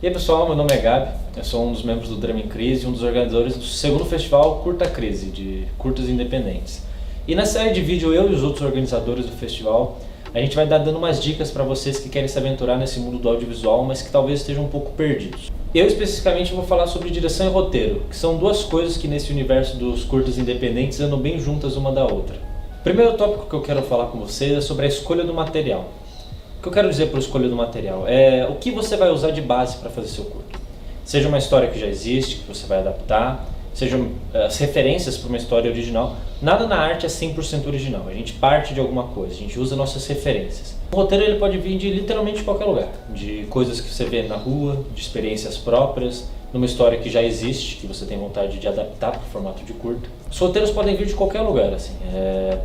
E aí pessoal, meu nome é Gabi, eu sou um dos membros do Drama em Crise e um dos organizadores do segundo festival Curta Crise, de curtas independentes. E nessa série de vídeo, eu e os outros organizadores do festival, a gente vai dar dando umas dicas para vocês que querem se aventurar nesse mundo do audiovisual, mas que talvez estejam um pouco perdidos. Eu especificamente vou falar sobre direção e roteiro, que são duas coisas que nesse universo dos curtas independentes andam bem juntas uma da outra. O primeiro tópico que eu quero falar com vocês é sobre a escolha do material. O que eu quero dizer por escolha do material é o que você vai usar de base para fazer seu curto. Seja uma história que já existe, que você vai adaptar, sejam as referências para uma história original. Nada na arte é 100% original, a gente parte de alguma coisa, a gente usa nossas referências. O roteiro ele pode vir de literalmente qualquer lugar, de coisas que você vê na rua, de experiências próprias, numa história que já existe, que você tem vontade de adaptar para o formato de curta. Os roteiros podem vir de qualquer lugar, assim.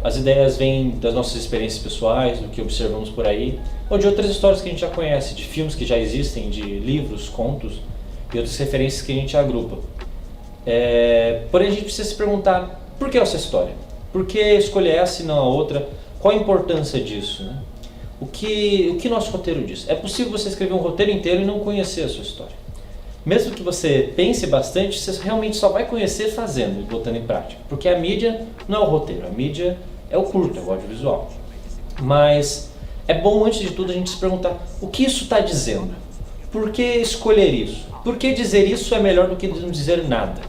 As ideias vêm das nossas experiências pessoais, do que observamos por aí, ou de outras histórias que a gente já conhece, de filmes que já existem, de livros, contos e outras referências que a gente agrupa. Porém a gente precisa se perguntar, por que essa história? Por que escolher essa e não a outra? Qual a importância disso, né? O que nosso roteiro diz? É possível você escrever um roteiro inteiro e não conhecer a sua história. Mesmo que você pense bastante, você realmente só vai conhecer fazendo e botando em prática. Porque a mídia não é o roteiro, a mídia é o curto, é o audiovisual. Mas é bom, antes de tudo, a gente se perguntar o que isso está dizendo? Por que escolher isso? Por que dizer isso é melhor do que não dizer nada?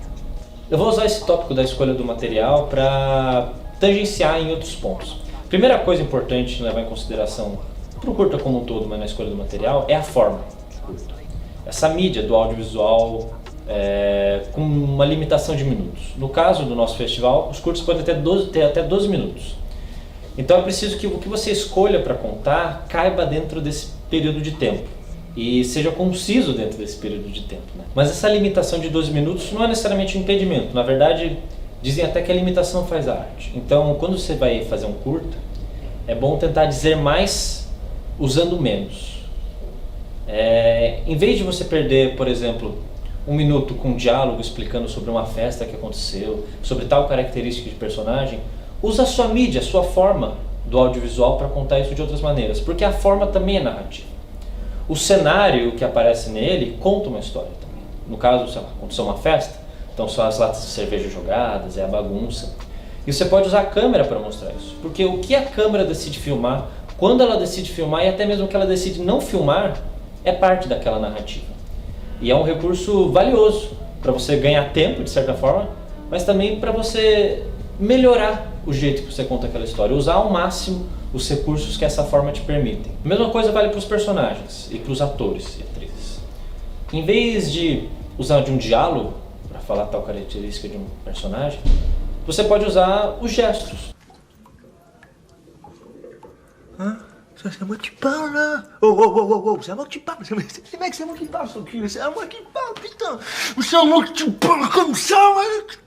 Eu vou usar esse tópico da escolha do material para tangenciar em outros pontos. Primeira coisa importante levar em consideração para o curta como um todo, mas na escolha do material, é a forma do curta. Essa mídia do audiovisual com uma limitação de minutos. No caso do nosso festival, os curtos podem ter até 12 minutos. Então é preciso que o que você escolha para contar caiba dentro desse período de tempo e seja conciso dentro desse período de tempo, né? Mas essa limitação de 12 minutos não é necessariamente um impedimento. Na verdade, dizem até que a limitação faz a arte. Então, quando você vai fazer um curta, é bom tentar dizer mais usando menos. Em vez de você perder, por exemplo, um minuto com um diálogo explicando sobre uma festa que aconteceu, sobre tal característica de personagem, usa a sua mídia, a sua forma do audiovisual para contar isso de outras maneiras, porque a forma também é narrativa. O cenário que aparece nele conta uma história também. No caso, sei lá, aconteceu uma festa, então são as latas de cerveja jogadas, é a bagunça. E você pode usar a câmera para mostrar isso, porque o que a câmera decide filmar, quando ela decide filmar e até mesmo que ela decide não filmar, é parte daquela narrativa. E é um recurso valioso para você ganhar tempo, de certa forma, mas também para você melhorar o jeito que você conta aquela história, usar ao máximo os recursos que essa forma te permitem. A mesma coisa vale para os personagens e para os atores e atrizes. Em vez de usar de um diálogo para falar tal característica de um personagem, você pode usar os gestos. C'est moi qui parle là. Oh, c'est à moi que tu parles. C'est mec, c'est moi qui parle, son cul. C'est à moi qui parle, putain. C'est à moi que tu parles comme ça, mec.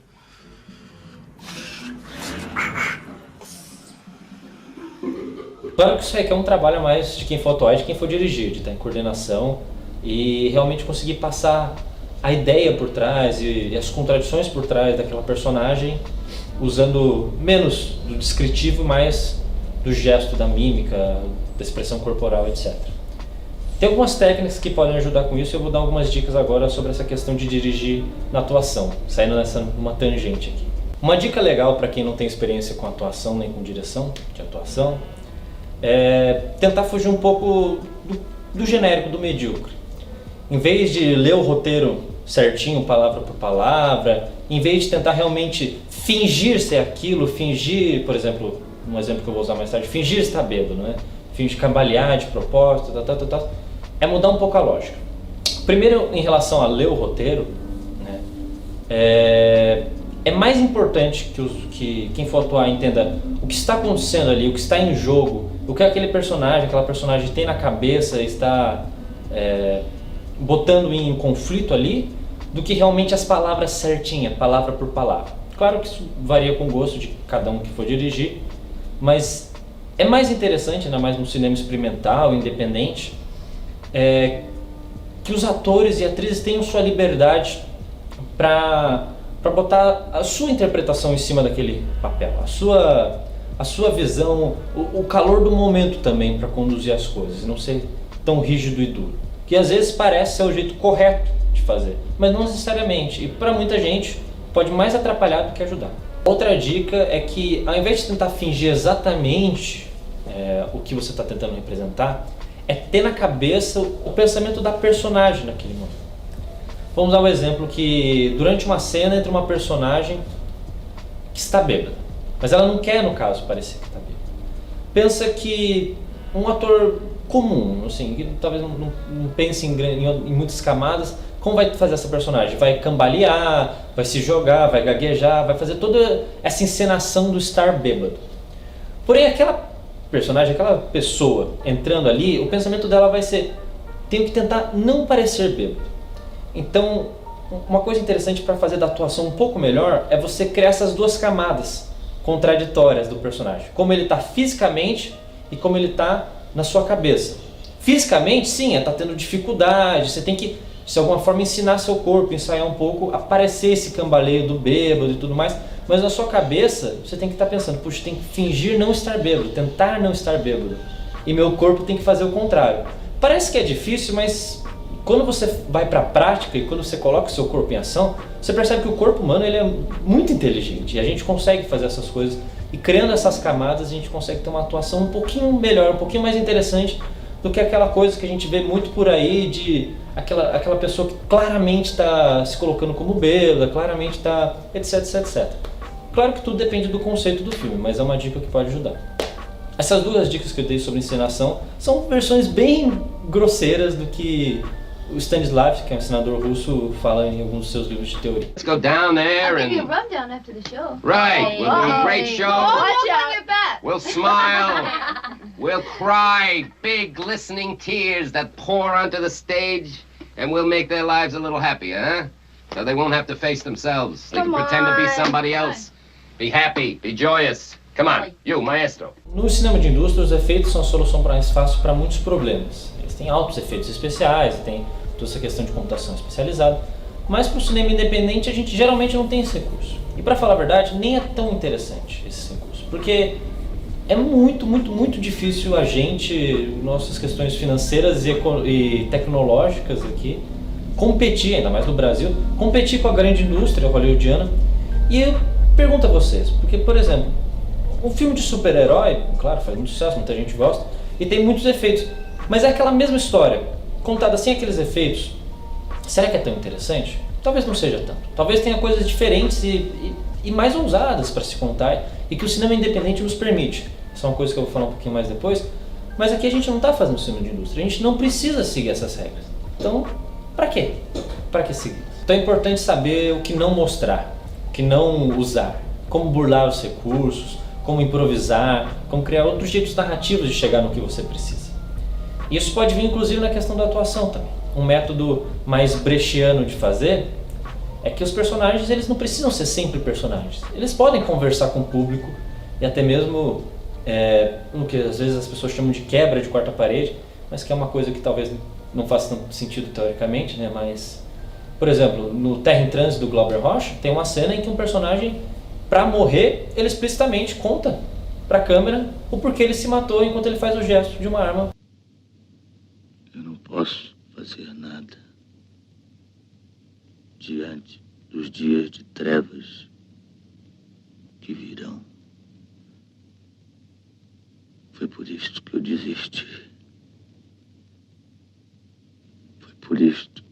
Claro que isso requer um trabalho a mais de quem for atuar e de quem for dirigir, de estar em coordenação e realmente conseguir passar a ideia por trás e as contradições por trás daquela personagem, usando menos do descritivo, mais do gesto, da mímica, da expressão corporal, etc. Tem algumas técnicas que podem ajudar com isso e eu vou dar algumas dicas agora sobre essa questão de dirigir na atuação, saindo numa tangente aqui. Uma dica legal para quem não tem experiência com atuação nem com direção de atuação é tentar fugir um pouco do genérico, do medíocre. Em vez de ler o roteiro certinho, palavra por palavra, em vez de tentar realmente fingir ser aquilo, fingir, por exemplo, um exemplo que eu vou usar mais tarde, fingir estar bêbado, né? Fingir cambalear de propósito, é mudar um pouco a lógica. Primeiro, em relação a ler o roteiro, né? É mais importante que quem for atuar entenda o que está acontecendo ali, o que está em jogo, o que aquela personagem tem na cabeça, está botando em conflito ali, do que realmente as palavras certinhas, palavra por palavra. Claro que isso varia com o gosto de cada um que for dirigir, mas é mais interessante, ainda mais no cinema experimental, independente, que os atores e atrizes tenham sua liberdade para botar a sua interpretação em cima daquele papel, a sua visão, o calor do momento também para conduzir as coisas, não ser tão rígido e duro. que às vezes parece ser o jeito correto de fazer, mas não necessariamente, e para muita gente pode mais atrapalhar do que ajudar. Outra dica é que ao invés de tentar fingir exatamente o que você está tentando representar, é ter na cabeça o pensamento da personagem naquele momento. Vamos dar um exemplo que durante uma cena entra uma personagem que está bêbada, mas ela não quer, no caso, parecer que está bêbada. Pensa que um ator comum, assim, que talvez não pense em muitas camadas, como vai fazer essa personagem? Vai cambalear, vai se jogar, vai gaguejar, vai fazer toda essa encenação do estar bêbado. Porém, aquela personagem, aquela pessoa entrando ali, o pensamento dela vai ser: tenho que tentar não parecer bêbado. Então, uma coisa interessante para fazer da atuação um pouco melhor é você criar essas duas camadas contraditórias do personagem. Como ele está fisicamente e como ele está na sua cabeça. Fisicamente, sim, está tendo dificuldade, você tem que, de alguma forma, ensinar seu corpo, ensaiar um pouco, aparecer esse cambaleio do bêbado e tudo mais, mas na sua cabeça você tem que estar pensando: puxa, tem que fingir não estar bêbado, tentar não estar bêbado, e meu corpo tem que fazer o contrário. Parece que é difícil, mas quando você vai para a prática e quando você coloca o seu corpo em ação, você percebe que o corpo humano ele é muito inteligente e a gente consegue fazer essas coisas, e criando essas camadas a gente consegue ter uma atuação um pouquinho melhor, um pouquinho mais interessante do que aquela coisa que a gente vê muito por aí de aquela pessoa que claramente está se colocando como bêbada, claramente está etc, etc, etc. Claro que tudo depende do conceito do filme, mas é uma dica que pode ajudar. Essas duas dicas que eu dei sobre encenação são versões bem grosseiras do que o Stanislavski, que é um ensinador russo, fala em alguns dos seus livros de teoria. Let's go down there I'll give you a and... rundown after the show. Right, we'll do a great show. Watch out. Your back. We'll smile. We'll cry big glistening tears that pour onto the stage, and we'll make their lives a little happier, huh? So they won't have to face themselves. They can pretend to be somebody else. Be happy, be joyous. Come on, you, maestro. No cinema de indústria, os efeitos são a solução mais fácil para muitos problemas. Eles têm altos efeitos especiais, tem toda essa questão de computação especializada, mas para o cinema independente a gente geralmente não tem esse recurso. E para falar a verdade, nem é tão interessante esse recurso, porque é muito, muito, muito difícil a gente, nossas questões financeiras e tecnológicas aqui, competir, ainda mais no Brasil, competir com a grande indústria hollywoodiana. E eu pergunto a vocês, porque, por exemplo, um filme de super-herói, claro, faz muito sucesso, muita gente gosta, e tem muitos efeitos, mas é aquela mesma história, contada sem aqueles efeitos. Será que é tão interessante? Talvez não seja tanto. Talvez tenha coisas diferentes e mais ousadas para se contar, e que o cinema independente nos permite. Isso é uma coisa que eu vou falar um pouquinho mais depois, mas aqui a gente não está fazendo cinema de indústria, a gente não precisa seguir essas regras. Então, para quê? Para que seguir? Então é importante saber o que não mostrar, o que não usar, como burlar os recursos, como improvisar, como criar outros jeitos narrativos de chegar no que você precisa. Isso pode vir inclusive na questão da atuação também. Um método mais brechiano de fazer é que os personagens eles não precisam ser sempre personagens. Eles podem conversar com o público e até mesmo no que às vezes as pessoas chamam de quebra de quarta parede, mas que é uma coisa que talvez não faça tanto sentido teoricamente, né? Mas, por exemplo, no Terra em Trânsito do Glauber Rocha, tem uma cena em que um personagem, para morrer, ele explicitamente conta para a câmera o porquê ele se matou enquanto ele faz o gesto de uma arma. Eu não posso fazer nada diante dos dias de trevas que virão. Foi por isto que eu desisti. Foi por isto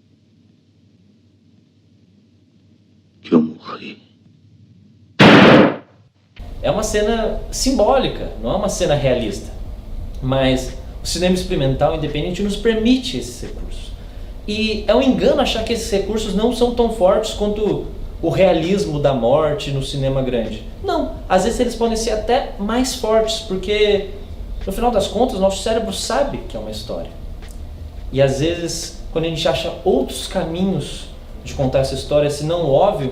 que eu morri. É uma cena simbólica, não é uma cena realista, mas o cinema experimental independente nos permite esses recursos. E é um engano achar que esses recursos não são tão fortes quanto o realismo da morte no cinema grande. Não, às vezes eles podem ser até mais fortes, porque no final das contas nosso cérebro sabe que é uma história. E às vezes, quando a gente acha outros caminhos de contar essa história, se não óbvio,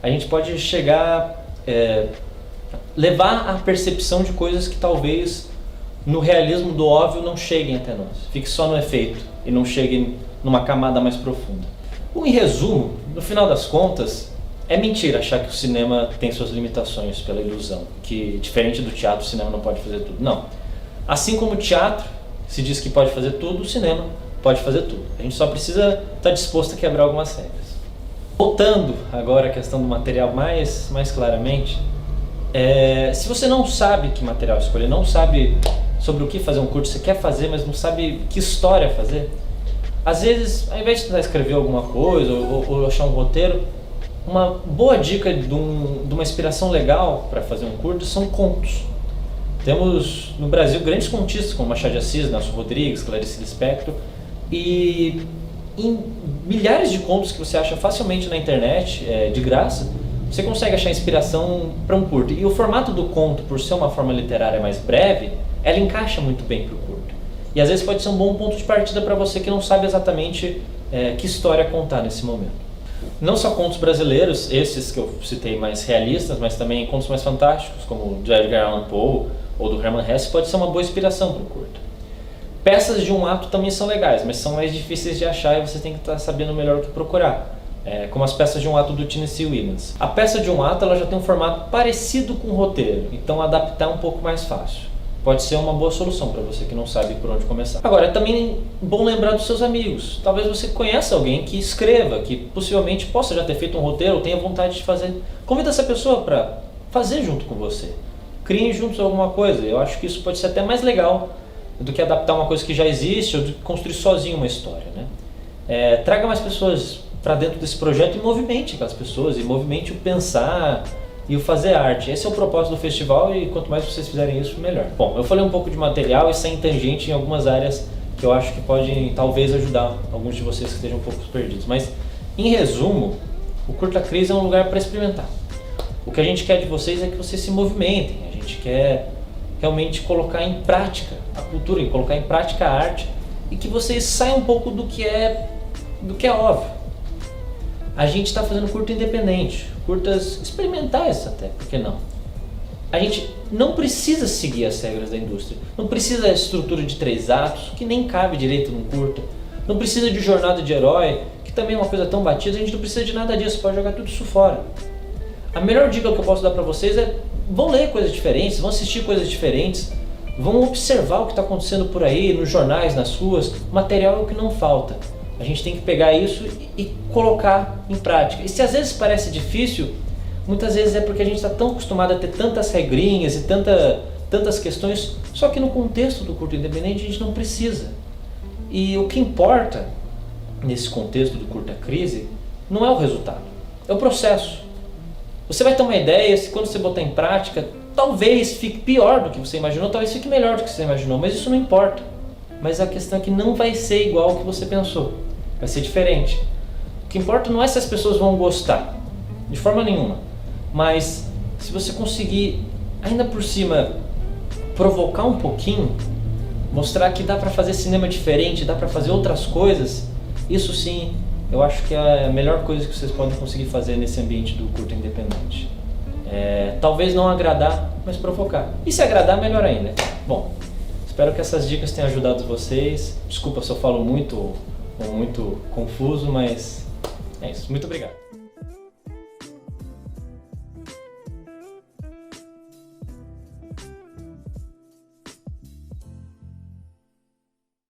a gente pode chegar levar a percepção de coisas que talvez no realismo do óbvio não cheguem até nós. Fique só no efeito e não chegue numa camada mais profunda. Em resumo, no final das contas, é mentira achar que o cinema tem suas limitações pela ilusão, que diferente do teatro, o cinema não pode fazer tudo. Não. Assim como o teatro se diz que pode fazer tudo, o cinema pode fazer tudo. A gente só precisa estar disposto a quebrar algumas regras. Voltando agora à questão do material mais claramente, se você não sabe que material escolher, não sabe sobre o que fazer um curto, você quer fazer, mas não sabe que história fazer, às vezes, ao invés de tentar escrever alguma coisa ou achar um roteiro, uma boa dica de uma inspiração legal para fazer um curto são contos. Temos no Brasil grandes contistas como Machado de Assis, Nelson Rodrigues, Clarice Lispector, e em milhares de contos que você acha facilmente na internet, de graça, você consegue achar inspiração para um curto. E o formato do conto, por ser uma forma literária mais breve, ela encaixa muito bem para o curto. E às vezes pode ser um bom ponto de partida para você que não sabe exatamente que história contar nesse momento. Não só contos brasileiros, esses que eu citei mais realistas, mas também contos mais fantásticos, como do Edgar Allan Poe ou do Hermann Hesse, pode ser uma boa inspiração para o curto. Peças de um ato também são legais, mas são mais difíceis de achar e você tem que estar sabendo melhor o que procurar. Como as peças de um ato do Tennessee Williams. A peça de um ato ela já tem um formato parecido com o roteiro, então adaptar é um pouco mais fácil. Pode ser uma boa solução para você que não sabe por onde começar. Agora, é também bom lembrar dos seus amigos. Talvez você conheça alguém que escreva, que possivelmente possa já ter feito um roteiro ou tenha vontade de fazer. Convida essa pessoa para fazer junto com você. Criem juntos alguma coisa. Eu acho que isso pode ser até mais legal do que adaptar uma coisa que já existe ou de construir sozinho uma história, né? Traga mais pessoas para dentro desse projeto e movimente aquelas pessoas, e movimente o pensar e o fazer arte. Esse é o propósito do festival e quanto mais vocês fizerem isso, melhor. Bom, eu falei um pouco de material e sem tangente em algumas áreas que eu acho que podem talvez ajudar alguns de vocês que estejam um pouco perdidos. Mas, em resumo, o Curta Crise é um lugar para experimentar. O que a gente quer de vocês é que vocês se movimentem. A gente quer realmente colocar em prática a cultura, e colocar em prática a arte, e que vocês saiam um pouco do que é óbvio. A gente está fazendo curta independente, curtas experimentais até, por que não? A gente não precisa seguir as regras da indústria, não precisa da estrutura de 3 atos, que nem cabe direito num curta, não precisa de jornada de herói, que também é uma coisa tão batida, a gente não precisa de nada disso, pode jogar tudo isso fora. A melhor dica que eu posso dar para vocês é, vão ler coisas diferentes, vão assistir coisas diferentes, vão observar o que está acontecendo por aí, nos jornais, nas ruas. Material é o que não falta. A gente tem que pegar isso e colocar em prática. E se às vezes parece difícil, muitas vezes é porque a gente está tão acostumado a ter tantas regrinhas e tantas questões, só que no contexto do curto independente a gente não precisa. E o que importa nesse contexto do curta crise não é o resultado, é o processo. Você vai ter uma ideia, se quando você botar em prática, talvez fique pior do que você imaginou, talvez fique melhor do que você imaginou, mas isso não importa. Mas a questão é que não vai ser igual ao que você pensou, vai ser diferente. O que importa não é se as pessoas vão gostar, de forma nenhuma, mas se você conseguir, ainda por cima, provocar um pouquinho, mostrar que dá para fazer cinema diferente, dá para fazer outras coisas, isso sim, eu acho que é a melhor coisa que vocês podem conseguir fazer nesse ambiente do curta independente. Talvez não agradar, mas provocar. E se agradar, melhor ainda. Bom, espero que essas dicas tenham ajudado vocês. Desculpa se eu falo muito ou muito confuso, mas é isso. Muito obrigado.